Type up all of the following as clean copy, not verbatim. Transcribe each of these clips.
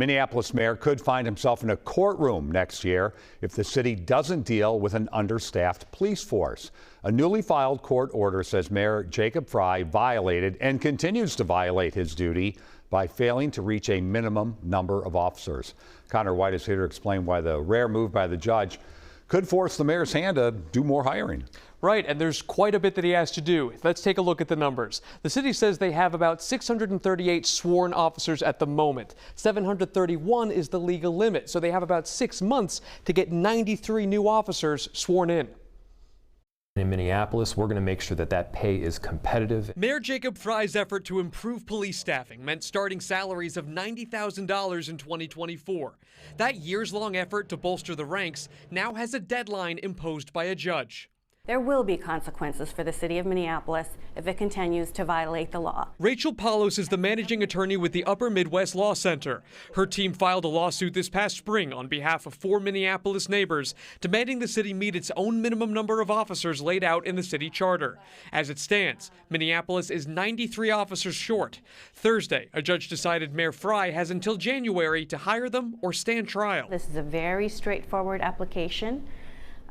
Minneapolis mayor could find himself in a courtroom next year if the city doesn't deal with an understaffed police force. A newly filed court order says Mayor Jacob Frey violated and continues to violate his duty by failing to reach a minimum number of officers. Conor Wight is here to explain why the rare move by the judge could force the mayor's hand to do more hiring. Right, and there's quite a bit that he has to do. Let's take a look at the numbers. The city says they have about 638 sworn officers at the moment. 731 is the legal limit, so they have about 6 months to get 93 new officers sworn in. In Minneapolis, we're going to make sure that that pay is competitive. Mayor Jacob Frey's effort to improve police staffing meant starting salaries of $90,000 in 2024. That years-long effort to bolster the ranks now has a deadline imposed by a judge. There will be consequences for the city of Minneapolis if it continues to violate the law. Rachel Paulos is the managing attorney with the Upper Midwest Law Center. Her team filed a lawsuit this past spring on behalf of 4 Minneapolis neighbors, demanding the city meet its own minimum number of officers laid out in the city charter. As it stands, Minneapolis is 93 officers short. Thursday, a judge decided Mayor Frey has until January to hire them or stand trial. This is a very straightforward application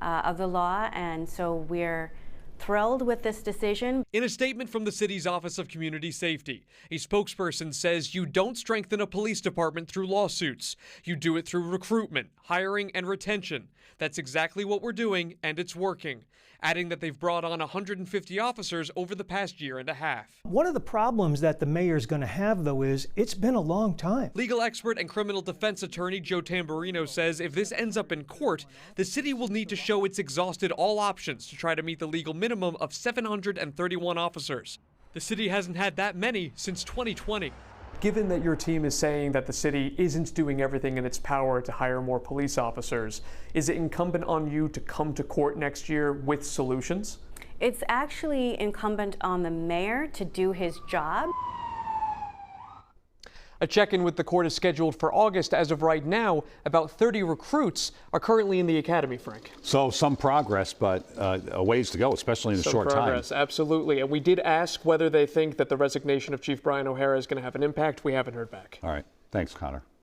of the law, and so we're thrilled with this decision. In a statement from the city's Office of Community Safety, a spokesperson says you don't strengthen a police department through lawsuits. You do it through recruitment, hiring, and retention. That's exactly what we're doing, and it's working. Adding that they've brought on 150 officers over the past year and a half. One of the problems that the mayor's going to have, though, is it's been a long time. Legal expert and criminal defense attorney Joe Tamburino says if this ends up in court, the city will need to show it's exhausted all options to try to meet the legal minimum of 731 officers. The city hasn't had that many since 2020. Given that your team is saying that the city isn't doing everything in its power to hire more police officers, is it incumbent on you to come to court next year with solutions? It's actually incumbent on the mayor to do his job. A check-in with the court is scheduled for August. As of right now, about 30 recruits are currently in the academy, Frank. So some progress, but a ways to go, especially in a short time. Absolutely. And we did ask whether they think that the resignation of Chief Brian O'Hara is going to have an impact. We haven't heard back. All right. Thanks, Conor.